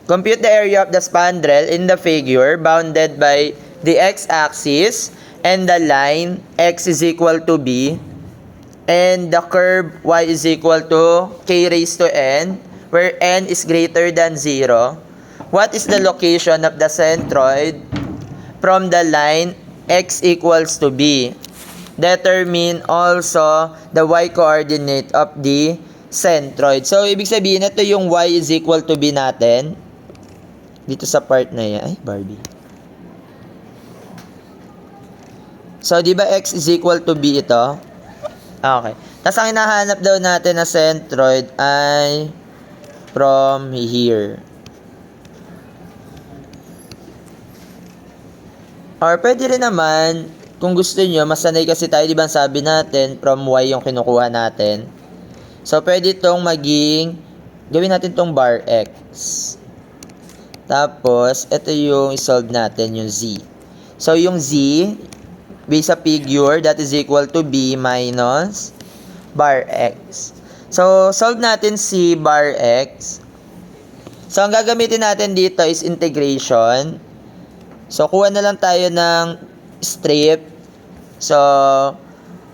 Compute the area of the spandrel in the figure bounded by the x-axis and the line x is equal to b and the curve y is equal to k raised to n where n is greater than 0. What is the location of the centroid from the line x equals to b? Determine also the y coordinate of the centroid. So, ibig sabihin, ito yung y is equal to b natin. Dito sa part na yan. Ay, Barbie. So, di ba x is equal to b ito? Okay. Tapos, ang hinahanap daw natin na centroid ay from here. Or, pwede rin naman, kung gusto nyo, masanay kasi tayo, di ba sabi natin, from y yung kinukuha natin. So, pwede itong maging, gawin natin itong bar x. Tapos, ito yung isolve natin, yung z. So, yung z, based sa figure, that is equal to b minus bar x. So, solve natin si bar x. So, ang gagamitin natin dito is integration. So, kuha na lang tayo ng strip. So,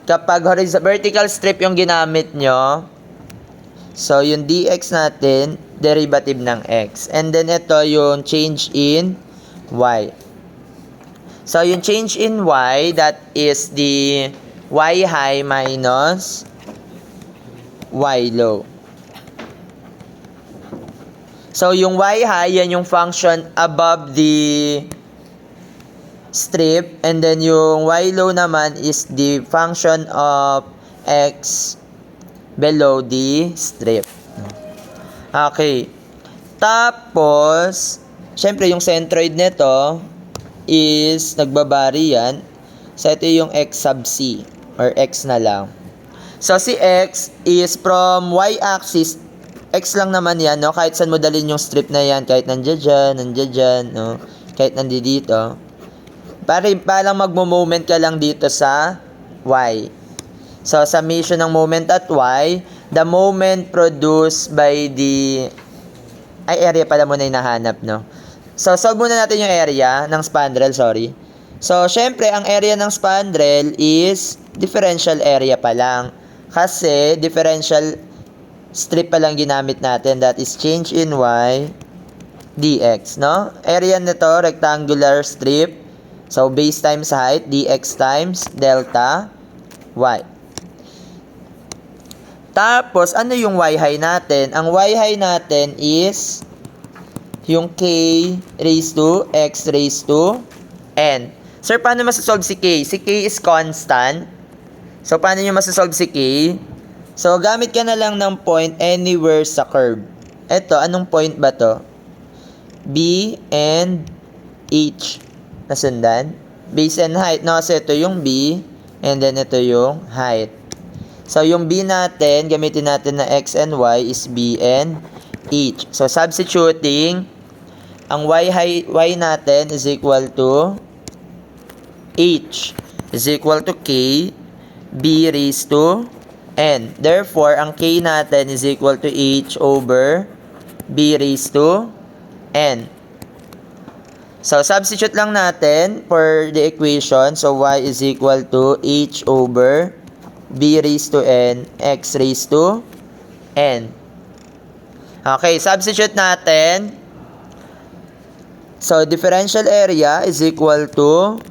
kapag vertical strip yung ginamit nyo, so, yung dx natin, derivative ng x. And then, ito yung change in y. So, yung change in y, that is the y high minus y low. So, yung y high, yan yung function above the strip. And then, yung y low naman is the function of x below the strip. Okay. Tapos, syempre yung centroid nito is nagbabari yan. So, ito yung x sub c or x na lang. So, si x is from y-axis. X lang naman yan, no? Kahit saan mo dalhin yung strip na yan. Kahit nandiyan dyan, no? Kahit nandito. Parang magmo-moment ka lang dito sa y. So, summation ng moment at y, the moment produced by the... Ay, area pala muna yung nahanap, no? So, solve muna natin yung area ng spandrel, sorry. So, syempre, ang area ng spandrel is differential area pa lang. Kasi, differential strip pa lang ginamit natin. That is change in y dx, no? Area nito, rectangular strip. So, base times height, dx times delta y. Tapos, ano yung y high natin? Ang y high natin is yung k raised to x raised to n. Sir, paano masasolve si k? Si k is constant. So, paano nyo masasolve si k? So, gamit ka na lang ng point anywhere sa curve. Ito, anong point ba to? B and H. Nasundan? Base and height. No, kasi ito yung B and then ito yung height. So, yung B natin, gamitin natin na x and y is B and H. So, substituting, ang y natin is equal to H is equal to K B raised to N. Therefore, ang K natin is equal to H over B raised to N. So, substitute lang natin for the equation. So, y is equal to H over B raised to N, X raised to N. Okay, substitute natin. So, differential area is equal to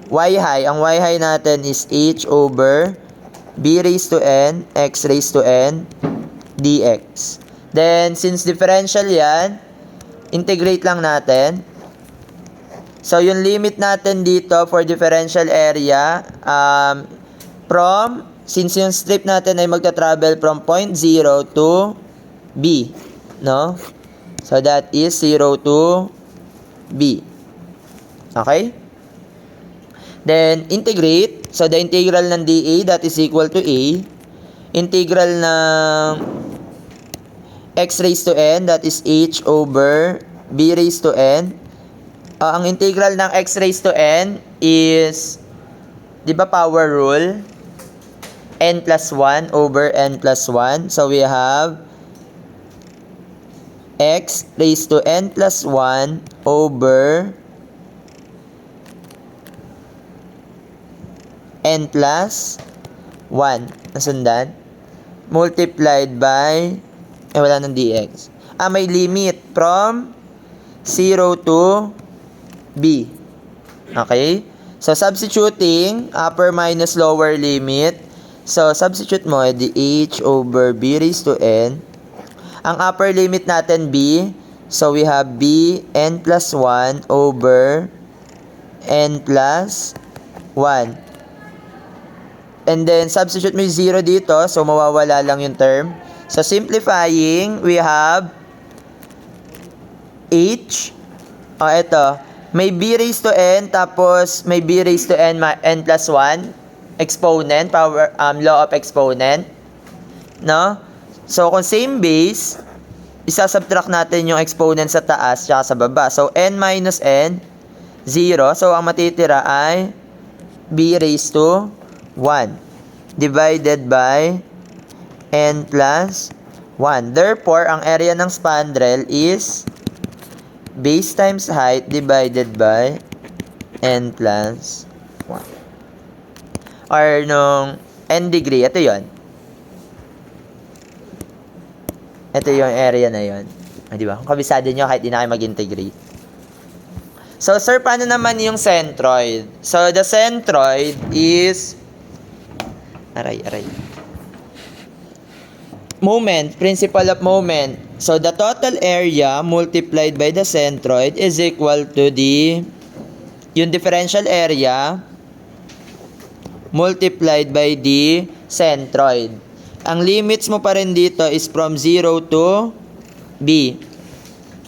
y high. Ang y high natin is H over B raised to N, X raised to N, dx. Then, since differential yan, integrate lang natin. So, yung limit natin dito for differential area, since yung strip natin ay magta-travel from point 0 to B, no? So, that is 0 to B. Okay? Then, integrate. So, the integral ng dA, that is equal to A. Integral ng x raised to N, that is H over B raised to N. Ang integral ng x raised to N is, di ba power rule? N plus 1 over N plus 1. So, we have x raised to n plus 1 over n plus 1. Nasundan? Multiplied by, wala ng dx. May limit from 0 to b. Okay? So, substituting upper minus lower limit. So, substitute mo, di h over b raised to n. Ang upper limit natin, b. So, we have b n plus 1 over n plus 1. And then, substitute mo yung 0 dito. So, mawawala lang yung term. So, simplifying, we have h. Ito. May b raised to n, tapos may b raised to n plus 1. Exponent, law of exponent. No? So, kung same base, isasubtract natin yung exponent sa taas tsaka sa baba. So, n minus n, 0. So, ang matitira ay b raised to 1 divided by n plus 1. Therefore, ang area ng spandrel is base times height divided by n plus 1. Or nung n degree, ito yon. Ito yung area na yon. Di ba? Kung kabisado nyo, kahit di na kayo mag-integrate. So, sir, paano naman yung centroid? So, the centroid is moment, principle of moment. So, the total area multiplied by the centroid is equal to yung differential area multiplied by the centroid. Ang limits mo pa rin dito is from 0 to b.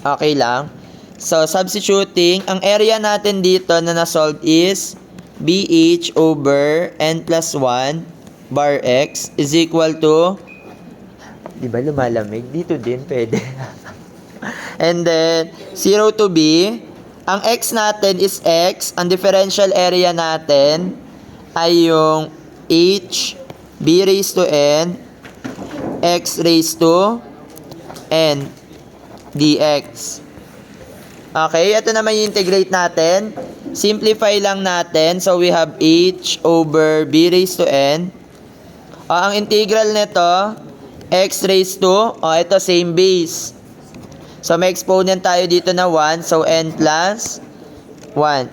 Okay lang? So, substituting, ang area natin dito na na-solve is bh over n plus 1 bar x is equal to, di ba lumalamig? Dito din pwede. And then, 0 to b, ang x natin is x, ang differential area natin ay yung h, b raised to n, x raised to n, dx. Okay, ito naman yung integrate natin. Simplify lang natin. So, we have h over b raised to n. Ang integral nito, x raised to, ito same base. So, may exponent tayo dito na 1. So, n plus 1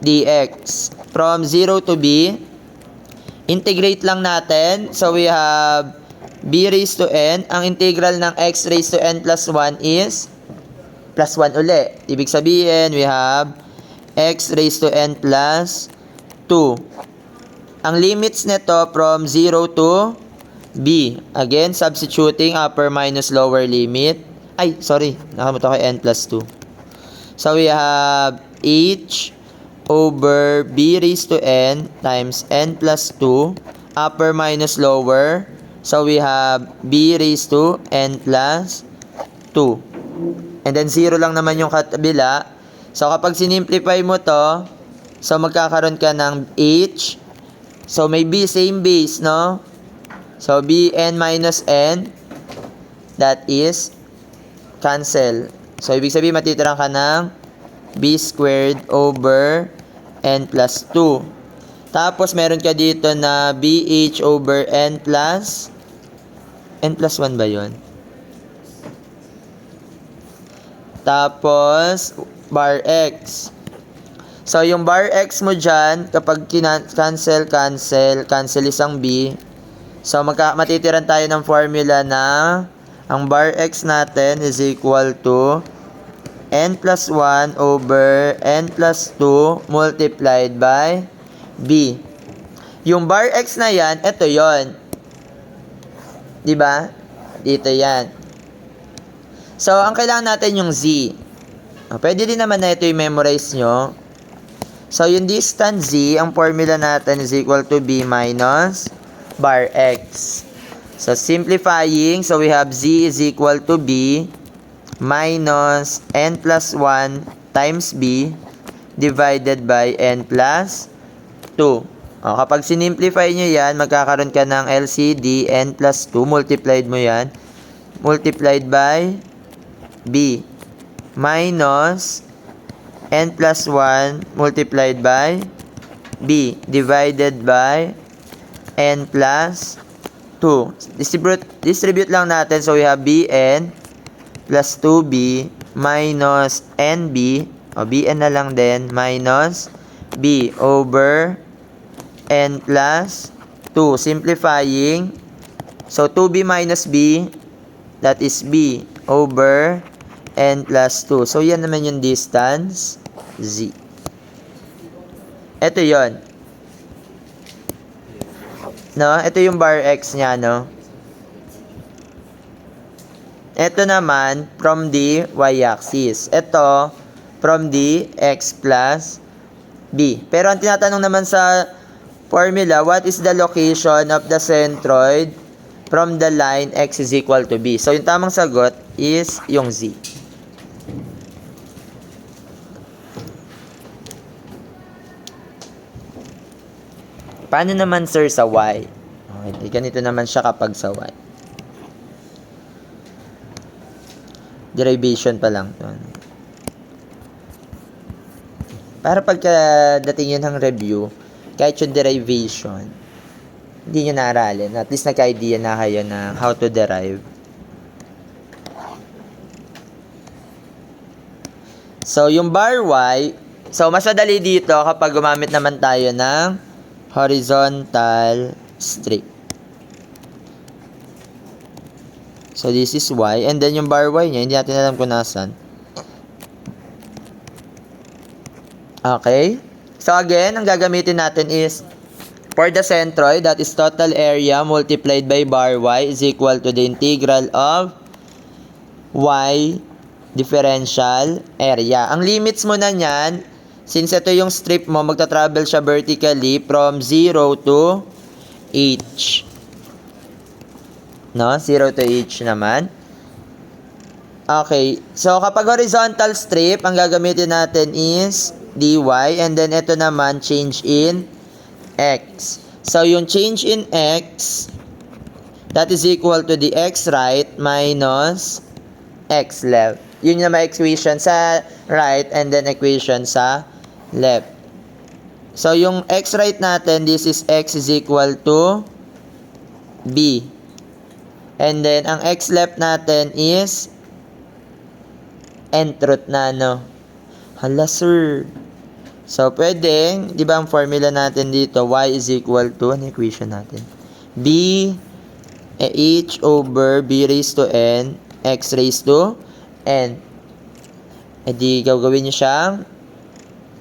dx. From 0 to b, integrate lang natin. So, we have b raised to n. Ang integral ng x raised to n plus 1 is plus 1 uli. Ibig sabihin, we have x raised to n plus 2. Ang limits nito from 0 to b. Again, substituting upper minus lower limit. Ay, sorry. Nakalimutan ko n plus 2. So, we have h over b raised to n times n plus 2. Upper minus lower. So, we have b raised to n plus 2. And then, 0 lang naman yung kabila. So, kapag sinimplify mo to, so, magkakaroon ka ng h. So, may b, same base, no? So, bn minus n, that is, cancel. So, ibig sabihin, matitirang ka ng b squared over n plus 2. Tapos, meron ka dito na bh over n plus 1 ba yun? Tapos, bar x. So, yung bar x mo dyan, kapag cancel isang b. So, matitiran tayo ng formula na ang bar x natin is equal to n plus 1 over n plus 2 multiplied by b. Yung bar x na yan, ito yon. Diba? Dito yan. So, ang kailangan natin yung z. Pwede din naman na ito i-memorize nyo. So, yung distance z, ang formula natin is equal to b minus bar x. So, simplifying, so we have z is equal to b minus n plus 1 times b divided by n plus 2. Kapag sinimplify nyo yan, magkakaroon ka ng LCD n plus 2. Multiplied mo yan. Multiplied by b minus n plus 1 multiplied by b divided by n plus 2. Distribute lang natin. So, we have bn plus 2b minus nb. O, bn na lang din. Minus b over n plus 2. Simplifying. So, 2b minus b, that is b over n plus 2. So, yan naman yung distance, z. Ito yon. No? Ito yung bar x niya, no? Ito naman, from the y-axis. Ito, from the x plus b. Pero ang tinatanong naman sa formula, what is the location of the centroid from the line x is equal to b? So, yung tamang sagot is yung z. Paano naman, sir, sa y? Okay, ganito naman siya kapag sa y. Derivation pa lang. Para pagkadating yun ng review, kahit yung derivation, hindi nyo naaralin. At least nagka-idea na kayo na how to derive. So, yung bar y, so, mas madali dito kapag gumamit naman tayo ng horizontal strip. So, this is y. And then, yung bar y niya, hindi natin alam kung nasan. Okay? So, again, ang gagamitin natin is, for the centroid, that is total area multiplied by bar y is equal to the integral of y differential area. Ang limits mo na niyan, since ito yung strip mo, magta-travel siya vertically from 0 to h. No? 0 to h naman. Okay. So, kapag horizontal strip, ang gagamitin natin is dy. And then, ito naman, change in x. So, yung change in x, that is equal to the x right minus x left. Yun yung may equation sa right and then equation sa left. So, yung x right natin, this is x is equal to b. And then, ang x left natin is nth root na, no? Hala, sir. So, pwedeng, di ba ang formula natin dito, y is equal to, ano equation natin? b h over b raised to n, x raised to n. E di, gagawin nyo siyang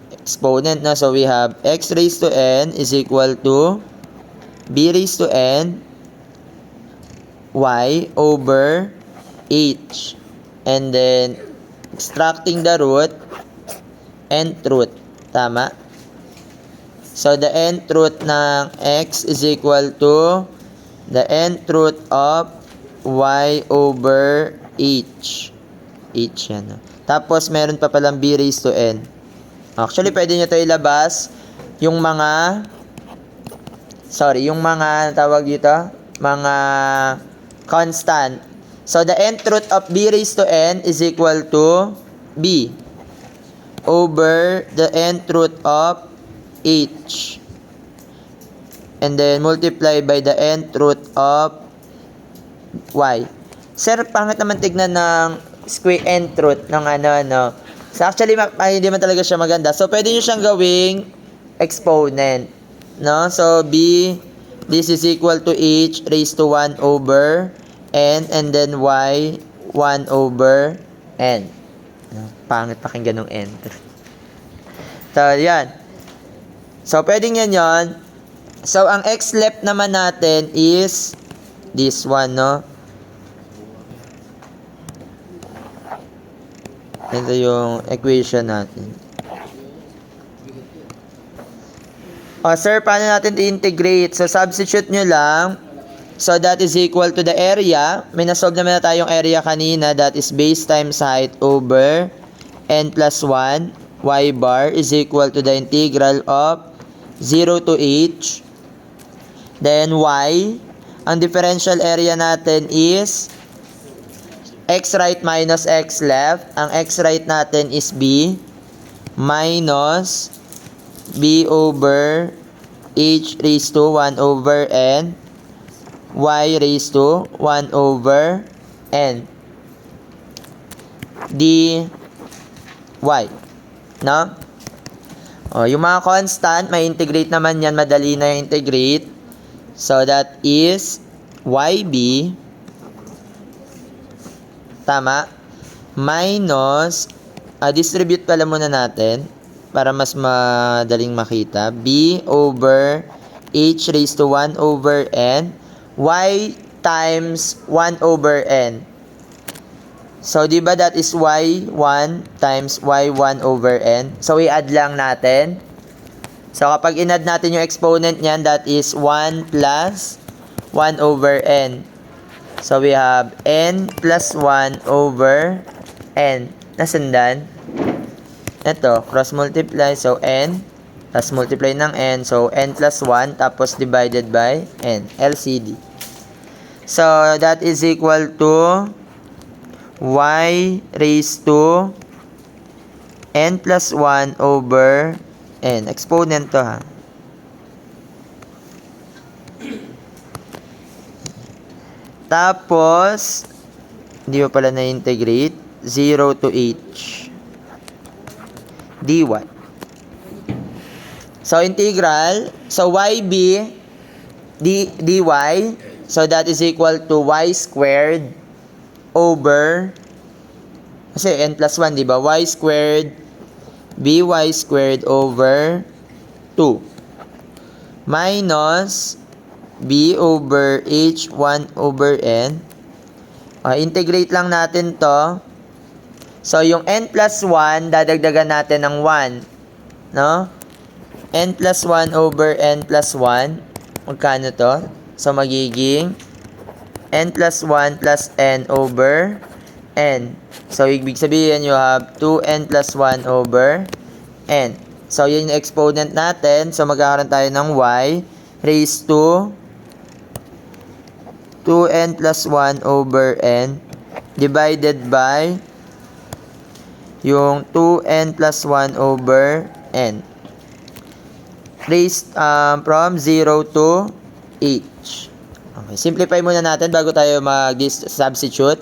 exponent na. So, we have x raised to n is equal to b raised to n y over h. And then, extracting the root, nth root. Tama? So, the nth root ng x is equal to the nth root of y over h. H yan. No? Tapos, meron pa palang b raised to n. Actually, pwede nyo ito ilabas yung mga tawag dito, mga constant. So, the nth root of b raised to n is equal to b over the nth root of h. And then, multiply by the nth root of y. Sir, pangit naman tignan ng square nth root ng ano. So, actually, hindi man talaga siya maganda. So, pwede nyo siyang gawing exponent. No? So, b, this is equal to h raised to 1 over n, and then y, 1 over n. Pangit pakinggan ng n. So, yan. So, pwedeng yan yon. So, ang x left naman natin is this one, no? Ito yung equation natin. O, sir, paano natin i-integrate? So, substitute nyo lang. So, that is equal to the area. May nasolve naman na tayong area kanina. That is base times height over n plus 1. Y bar is equal to the integral of 0 to h. Then, y. Ang differential area natin is x right minus x left. Ang x right natin is b minus b over h raised to 1 over n y raised to 1 over n dy. No? Yung mga constant, may integrate naman yan. Madali na yung integrate. So, that is yb, tama, minus, distribute pala muna natin para mas madaling makita. B over h raised to 1 over n, y times 1 over n. So, di ba that is y1 times y1 over n? So, i-add lang natin. So, kapag in-add natin yung exponent niyan, that is 1 plus 1 over n. So, we have n plus 1 over n. Nasundan? Ito, cross multiply. So, n plus multiply ng n. So, n plus 1 tapos divided by n. LCD. So, that is equal to y raised to n plus 1 over n. Exponent to, ha. Tapos, hindi mo pala na-integrate. 0 to h dy. So, integral. So, yb dy. So, that is equal to y squared over, kasi n plus 1, di ba? Y squared by squared over 2 minus b over h 1 over n. Integrate lang natin to. So, yung n plus 1, dadagdagan natin ng 1. No? N plus 1 over n plus 1. Magkano to? So, magiging n plus 1 plus n over n. So, ibig sabihin, you have 2n plus 1 over n. So, yun yung exponent natin. So, magkakaroon tayo ng y raised to 2n plus 1 over n divided by yung 2n plus 1 over n. Raised from 0 to h. Okay, simplify muna natin bago tayo mag-substitute.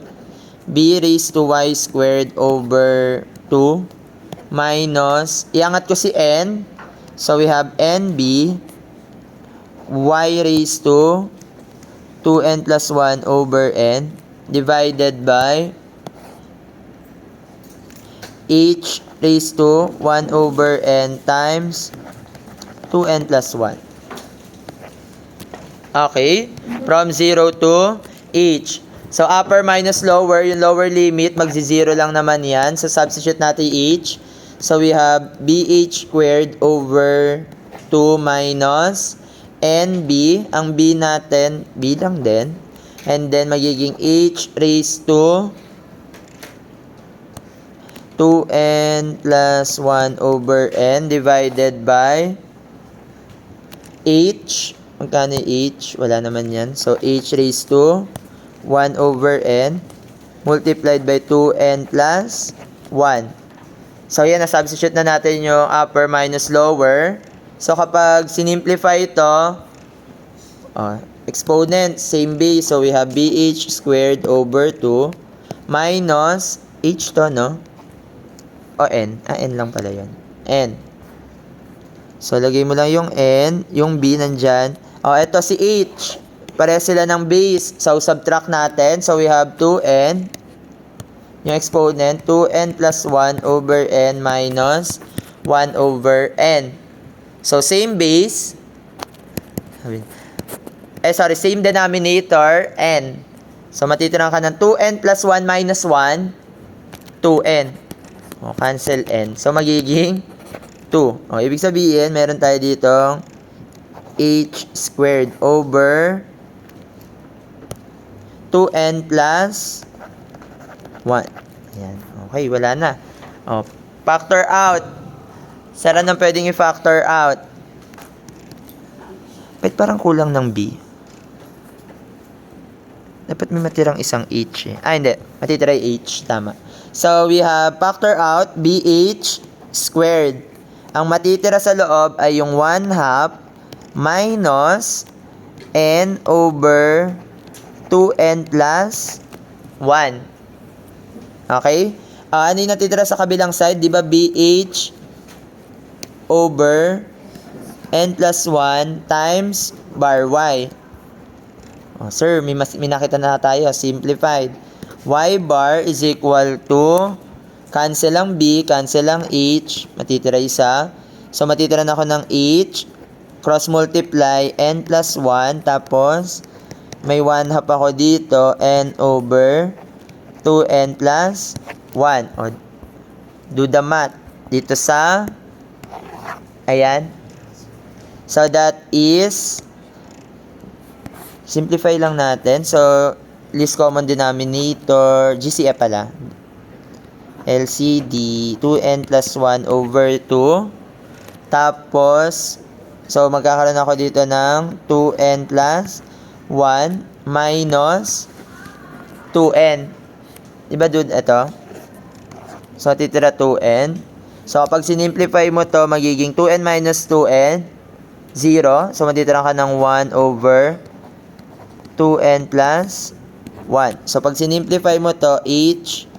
B raised to y squared over 2 minus, iangat ko si n. So, we have nb y raised to 2n plus 1 over n divided by h raised to 1 over n times 2n plus 1. Okay? From 0 to h. So, upper minus lower, yung lower limit, magzi-0 lang naman yan. So, substitute natin h. So, we have bh squared over 2 minus nb. Ang b natin, b lang din. And then, magiging h raised to 2n plus 1 over n divided by h. Magkano h? Wala naman yan. So, h raised to 1 over n multiplied by 2n plus 1. So, yan. Na-substitute na natin yung upper minus lower. So, kapag sinimplify ito, exponent, same base. So, we have bh squared over 2 minus h to, no? O n. N lang pala yun. N. So, lagay mo lang yung n, yung b nandyan. Ito si h. Pareha sila ng base. So, subtract natin. So, we have 2n. Yung exponent, 2n plus 1 over n minus 1 over n. So, same base. Same denominator, n. So, matitiran ka ng 2n plus 1 minus 1, 2n. Cancel n. So, magiging 2. Ibig sabihin, meron tayo dito h squared over 2n plus 1. Ayan. Okay, wala na. Factor out. Sara nang pwedeng i-factor out. Ba't parang kulang ng b? Dapat may matirang isang h eh. Hindi. Matitira yung h. Tama. So, we have factor out BH squared. Ang matitira sa loob ay yung 1/2 minus n over 2n plus 1. Okay? Ano yung natitira sa kabilang side? Di ba BH over n plus 1 times bar y. Sir, may nakita na tayo. Simplified. Y bar is equal to cancel ang B, cancel ang H. Matitira isa. So, matitira na ako ng H. Cross multiply n plus 1. Tapos, may 1/2 ako dito. N over 2n plus 1. O, do the math. Dito sa, ayan. So, that is, simplify lang natin. So, least common denominator, GCF pala. LCD, 2n plus 1 over 2. Tapos, so, magkakaroon ako dito ng 2n plus 1 minus 2n. Diba, dude? Ito. So, titira 2n. So, kapag sinimplify mo to, magiging 2n minus 2n, 0. So, matitira ka ng 1 over 2n plus 1. So, pag sinimplify mo to, h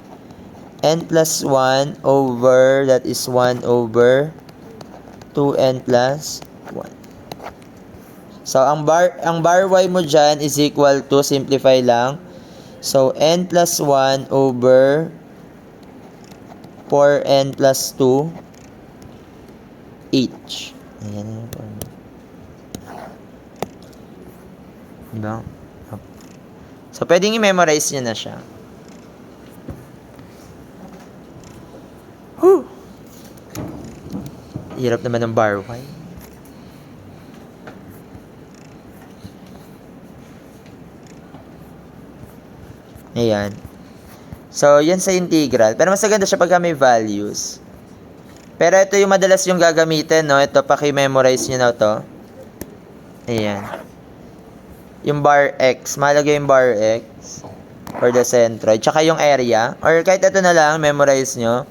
n plus 1 over, that is 1 over 2n plus 1. So, ang bar y mo dyan is equal to, simplify lang. So, n plus 1 over 4n plus 2 h. Ayan yung formula. Diba? So, pwedeng i-memorize nyo na siya. Whew! Hirap naman ng bar y. Ayan. So, yan sa integral. Pero mas maganda siya pagka may values. Pero ito yung madalas yung gagamitin, no? Ito, paki-memorize nyo na to. Ayan. Yung bar x. Mahalaga yung bar x for the centroid. Tsaka yung area. Or kahit ito na lang, memorize nyo.